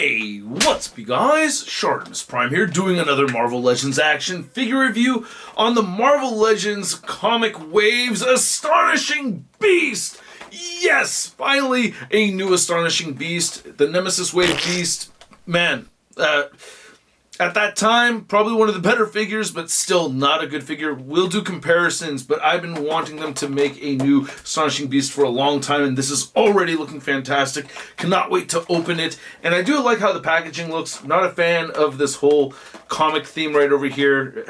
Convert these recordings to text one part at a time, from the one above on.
Hey, what's up you guys? ShartimusPrime here doing another Marvel Legends action figure review on the Marvel Legends comic waves Astonishing Beast! Yes, finally a new Astonishing Beast, the Nemesis Wave Beast. Man, at that time, probably one of the better figures, but still not a good figure. We'll do comparisons, but I've been wanting them to make a new Astonishing Beast for a long time, and this is already looking fantastic. Cannot wait to open it. And I do like how the packaging looks. Not a fan of this whole comic theme right over here.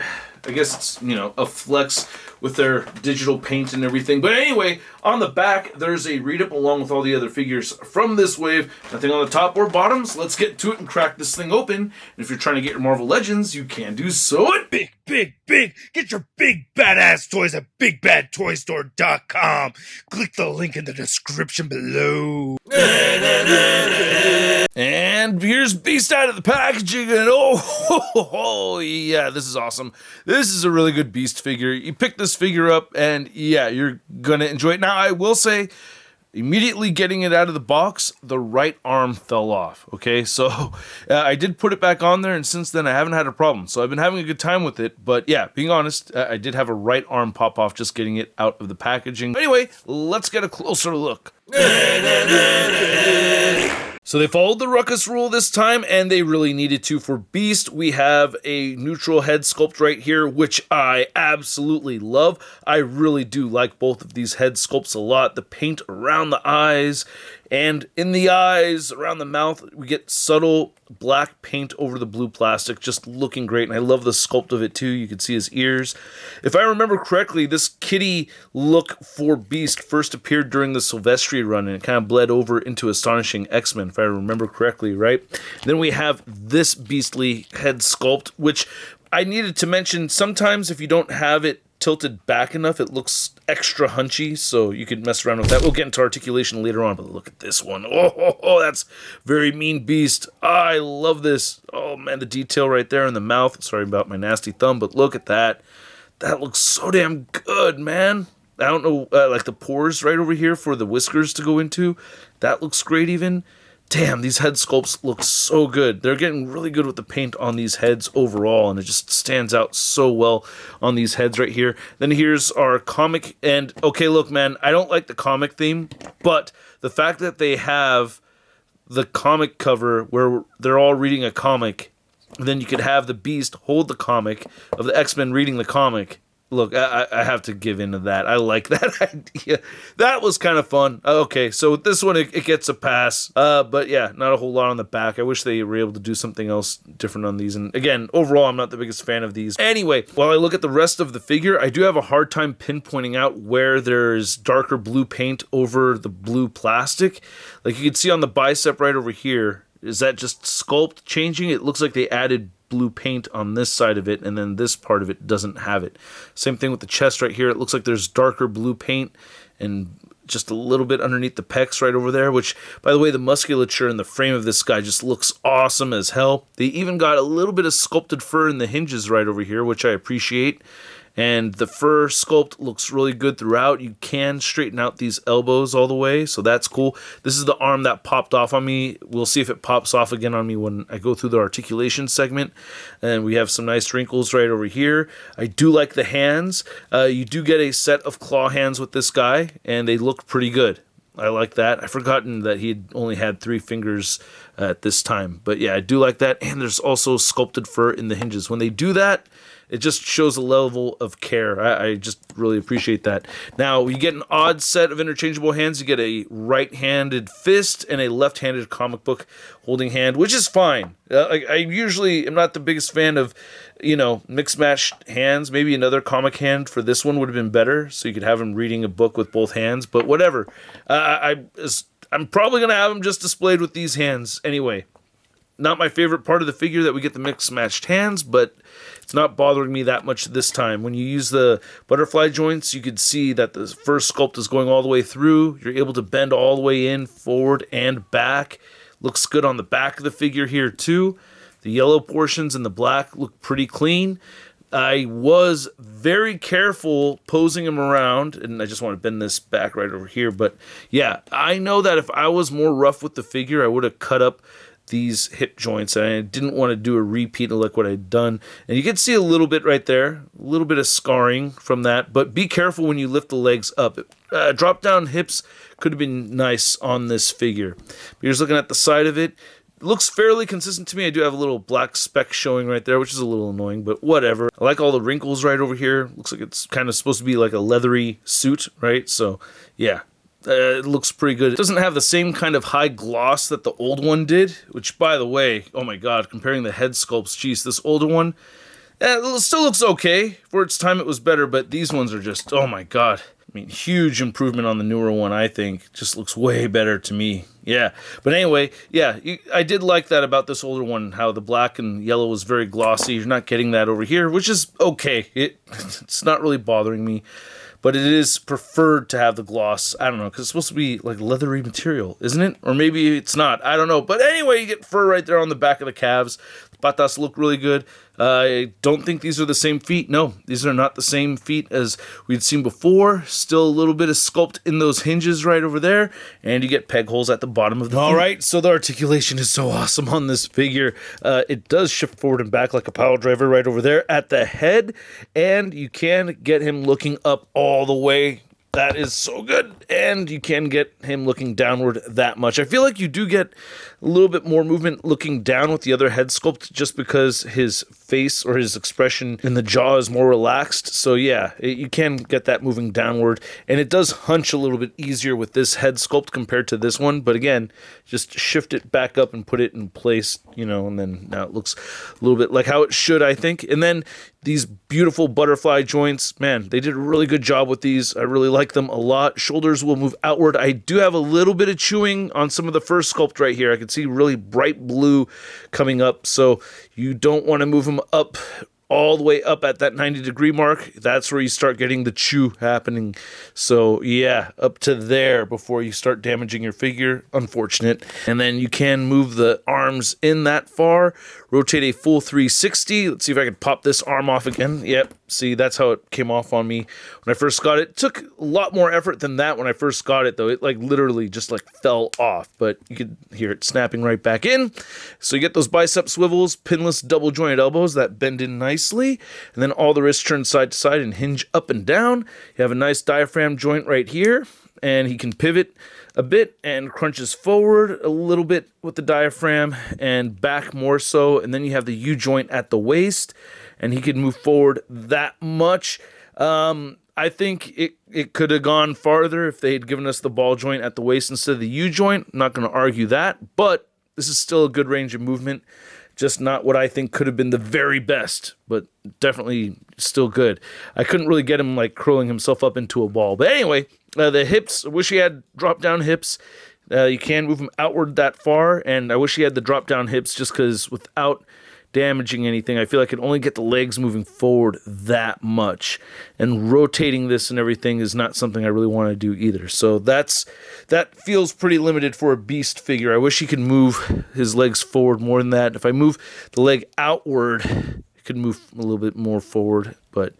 I guess it's, you know, a flex with their digital paint and everything. But anyway, on the back, there's a read-up along with all the other figures from this wave. Nothing on the top or bottoms. Let's get to it and crack this thing open. And if you're trying to get your Marvel Legends, you can do so at Big! Get your big badass toys at BigBadToyStore.com. Click the link in the description below. And here's Beast out of the packaging, and oh, yeah, this is awesome. This is a really good Beast figure. You pick this figure up, and yeah, you're gonna enjoy it. Now, I will say, immediately getting it out of the box, the right arm fell off, okay? So I did put it back on there, and since then I haven't had a problem. So I've been having a good time with it, but yeah, being honest, I did have a right arm pop off just getting it out of the packaging. But anyway, let's get a closer look. So they followed the Ruckus rule this time, and they really needed to. For Beast, we have a neutral head sculpt right here, which I absolutely love. I really do like both of these head sculpts a lot. The paint around the eyes and in the eyes, around the mouth, we get subtle black paint over the blue plastic, just looking great, and I love the sculpt of it too. You can see his ears. If I remember correctly, this kitty look for Beast first appeared during the Silvestri run, and it kind of bled over into Astonishing X-Men, if I remember correctly, right? Then we have this beastly head sculpt, which I needed to mention. Sometimes if you don't have it tilted back enough, it looks extra hunchy, so you could mess around with that. We'll get into articulation later on, but look at this one. Oh, that's very mean Beast. I love this. Oh man, the detail right there in the mouth. Sorry about my nasty thumb, but look at that. That looks so damn good, man. I don't know, like the pores right over here for the whiskers to go into. That looks great even. Damn, these head sculpts look so good. They're getting really good with the paint on these heads overall, and it just stands out so well on these heads right here. Then here's our comic, and okay, look, man, I don't like the comic theme, but the fact that they have the comic cover where they're all reading a comic, and then you could have the Beast hold the comic of the X-Men reading the comic. Look, I have to give into that. I like that idea. That was kind of fun. Okay, so with this one, it gets a pass. But yeah, not a whole lot on the back. I wish they were able to do something else different on these. And again, overall, I'm not the biggest fan of these. Anyway, while I look at the rest of the figure, I do have a hard time pinpointing out where there's darker blue paint over the blue plastic. Like you can see on the bicep right over here. Is that just sculpt changing? It looks like they added blue paint on this side of it, and then this part of it doesn't have it. Same thing with the chest right here. It looks like there's darker blue paint and just a little bit underneath the pecs right over there, which, by the way, the musculature and the frame of this guy just looks awesome as hell. They even got a little bit of sculpted fur in the hinges right over here, which I appreciate. And the fur sculpt looks really good throughout. You can straighten out these elbows all the way, so that's cool. This is the arm that popped off on me. We'll see if it pops off again on me when I go through the articulation segment. And we have some nice wrinkles right over here. I do like the hands. You do get a set of claw hands with this guy, and they look pretty good. I like that. I've forgotten that he only had 3 fingers at this time. But yeah, I do like that. And there's also sculpted fur in the hinges. When they do that, it just shows a level of care. I just really appreciate that. Now, you get an odd set of interchangeable hands. You get a right-handed fist and a left-handed comic book holding hand, which is fine. I usually am not the biggest fan of, you know, mixed-matched hands. Maybe another comic hand for this one would have been better, so you could have him reading a book with both hands. But whatever. I'm probably going to have him just displayed with these hands anyway. Not my favorite part of the figure that we get the mixed-matched hands, but it's not bothering me that much this time. When you use the butterfly joints, you could see that the first sculpt is going all the way through. You're able to bend all the way in, forward, and back. Looks good on the back of the figure here, too. The yellow portions and the black look pretty clean. I was very careful posing him around, and I just want to bend this back right over here. But yeah, I know that if I was more rough with the figure, I would have cut up these hip joints, and I didn't want to do a repeat of like what I'd done. And you can see a little bit right there, a little bit of scarring from that, but be careful when you lift the legs up. Drop down hips could have been nice on this figure. You're just looking at the side of it. It looks fairly consistent to me. I do have a little black speck showing right there, which is a little annoying, but whatever. I like all the wrinkles right over here. Looks like it's kind of supposed to be like a leathery suit, right? So, yeah. It looks pretty good. It doesn't have the same kind of high gloss that the old one did, which, by the way, oh my god, comparing the head sculpts, geez, this older one, it still looks okay. For its time, it was better, but these ones are just, oh my god. I mean, huge improvement on the newer one, I think. Just looks way better to me. Yeah. But anyway, yeah, I did like that about this older one, how the black and yellow was very glossy. You're not getting that over here, which is okay. It's not really bothering me. But it is preferred to have the gloss. I don't know, because it's supposed to be like leathery material, isn't it? Or maybe it's not. I don't know. But anyway, you get fur right there on the back of the calves. The patas look really good. I don't think these are the same feet. No, these are not the same feet as we'd seen before. Still a little bit of sculpt in those hinges right over there. And you get peg holes at the bottom of the feet. All right, so the articulation is so awesome on this figure. It does shift forward and back like a pile driver right over there at the head. And you can get him looking up all the way. That is so good. And you can get him looking downward that much. I feel like you do get a little bit more movement looking down with the other head sculpt just because his face or his expression in the jaw is more relaxed. So yeah, you can get that moving downward. And it does hunch a little bit easier with this head sculpt compared to this one. But again, just shift it back up and put it in place, you know, and then now it looks a little bit like how it should, I think. And then these beautiful butterfly joints, man, they did a really good job with these. I really like them a lot. Shoulders will move outward. I do have a little bit of chewing on some of the first sculpt right here. I can see really bright blue coming up, so you don't want to move them up all the way up at that 90-degree mark. That's where you start getting the chew happening. So yeah, up to there before you start damaging your figure. Unfortunate. And then you can move the arms in that far. Rotate a full 360. Let's see if I can pop this arm off again. Yep. See, that's how it came off on me when I first got it. It took a lot more effort than that when I first got it, though. It like literally just like fell off, but you could hear it snapping right back in. So you get those bicep swivels, pinless double jointed elbows that bend in nicely, and then all the wrists turn side to side and hinge up and down. You have a nice diaphragm joint right here, and he can pivot a bit and crunches forward a little bit with the diaphragm and back more so, and then you have the U joint at the waist, and he can move forward that much. I think it could have gone farther if they had given us the ball joint at the waist instead of the U joint. I'm not going to argue that, but this is still a good range of movement. Just not what I think could have been the very best, but definitely still good. I couldn't really get him like curling himself up into a ball. But anyway, the hips, I wish he had drop-down hips. You can move him outward that far, and I wish he had the drop-down hips just because without damaging anything, I feel I can only get the legs moving forward that much. And rotating this and everything is not something I really want to do either. So that feels pretty limited for a beast figure. I wish he could move his legs forward more than that. If I move the leg outward, it could move a little bit more forward. But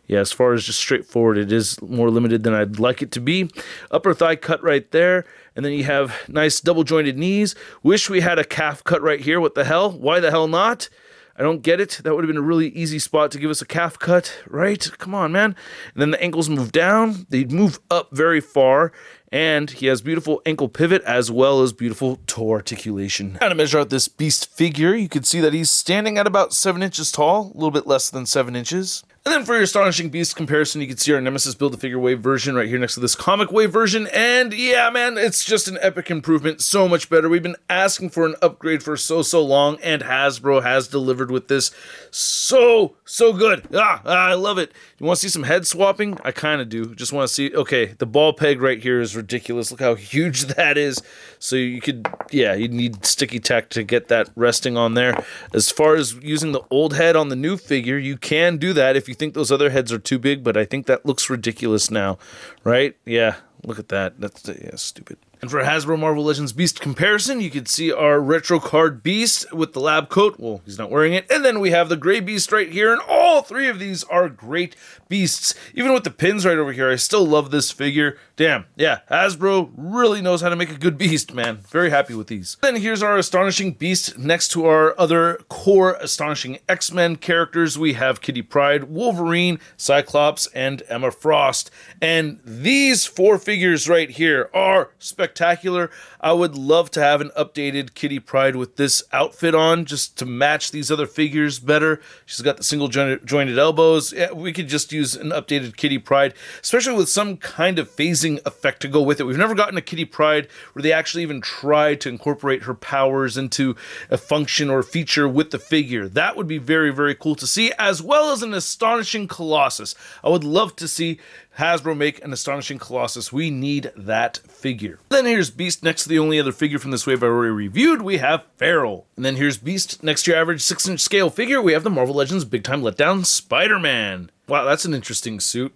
yeah, as far as just straightforward, it is more limited than I'd like it to be. Upper thigh cut right there. And then you have nice double jointed knees. Wish we had a calf cut right here. What the hell? Why the hell not? I don't get it. That would have been a really easy spot to give us a calf cut, right? Come on, man. And then the ankles move down. They move up very far. And he has beautiful ankle pivot as well as beautiful toe articulation. Now to measure out this beast figure, you can see that he's standing at about 7 inches tall, a little bit less than 7 inches. And then for your Astonishing Beast comparison, you can see our Nemesis Build-A-Figure Wave version right here next to this Comic Wave version. And yeah, man, it's just an epic improvement. So much better. We've been asking for an upgrade for so long, and Hasbro has delivered with this. So good. I love it. You want to see some head swapping? I kind of do. Just want to see, okay, the ball peg right here is ridiculous. Look how huge that is. So you could, yeah, you need sticky tack to get that resting on there. As far as using the old head on the new figure, you can do that if you think those other heads are too big, but I think that looks ridiculous now, right? Yeah, look at that. That's stupid. And for a Hasbro Marvel Legends Beast comparison, you can see our retro card Beast with the lab coat. Well, he's not wearing it. And then we have the gray Beast right here, and all three of these are great Beasts. Even with the pins right over here, I still love this figure. Damn, yeah, Hasbro really knows how to make a good beast, man. Very happy with these. Then here's our Astonishing Beast next to our other core Astonishing X-Men characters. We have Kitty Pryde, Wolverine, Cyclops, and Emma Frost. And these 4 figures right here are spectacular. I would love to have an updated Kitty Pryde with this outfit on, just to match these other figures better. She's got the single jointed elbows. Yeah, we could just use an updated Kitty Pryde, especially with some kind of phasing effect to go with it. We've never gotten a Kitty Pryde where they actually even tried to incorporate her powers into a function or feature with the figure. That would be very, very cool to see, as well as an Astonishing Colossus. I would love to see Hasbro make an Astonishing Colossus. We need that figure. Then here's Beast next to the only other figure from this wave I already reviewed. We have Feral. And then here's Beast next to your average 6-inch scale figure. We have the Marvel Legends Big Time Letdown Spider-Man. Wow, that's an interesting suit.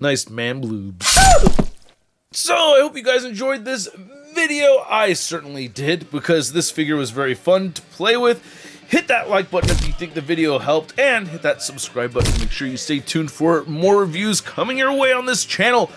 Nice man bloobs. So, I hope you guys enjoyed this video. I certainly did, because this figure was very fun to play with. Hit that like button if you think the video helped, and hit that subscribe button. Make sure you stay tuned for more reviews coming your way on this channel.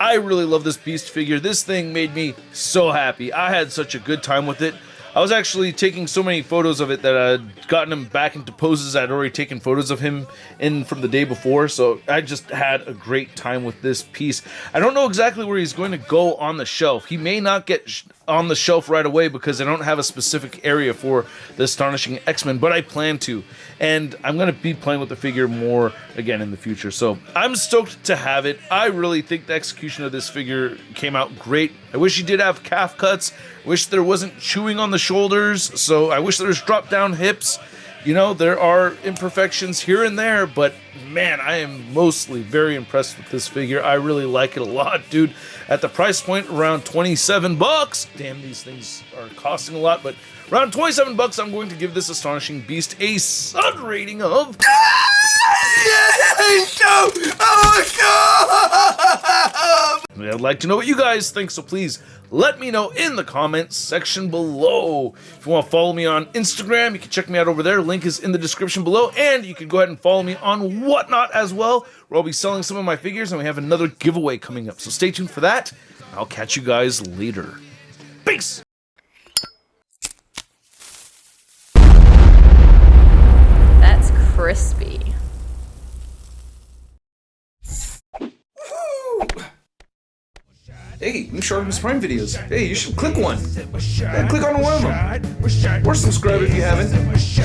I really love this Beast figure. This thing made me so happy. I had such a good time with it. I was actually taking so many photos of it that I'd gotten him back into poses I'd already taken photos of him in from the day before, so I just had a great time with this piece. I don't know exactly where he's going to go on the shelf. He may not get on the shelf right away because I don't have a specific area for the Astonishing X-Men, but I plan to, and I'm going to be playing with the figure more again in the future, so I'm stoked to have it. I really think the execution of this figure came out great. I wish he did have calf cuts. I wish there wasn't chewing on the shoulders, so I wish there was drop down hips. You know, there are imperfections here and there, but man, I am mostly very impressed with this figure. I really like it a lot, dude. At the price point around 27 bucks, damn, these things are costing a lot, but around 27 bucks, I'm going to give this Astonishing Beast a sud rating of... I'd like to know what you guys think, so please let me know in the comments section below. If you want to follow me on Instagram, you can check me out over there. Link is in the description below, and you can go ahead and follow me on Whatnot as well, where I'll be selling some of my figures, and we have another giveaway coming up. So stay tuned for that. I'll catch you guys later. Peace! That's crispy. Hey, new ShartimusPrime videos. Hey, you should click one. Yeah, click on one of them. Or subscribe if you haven't. Your face,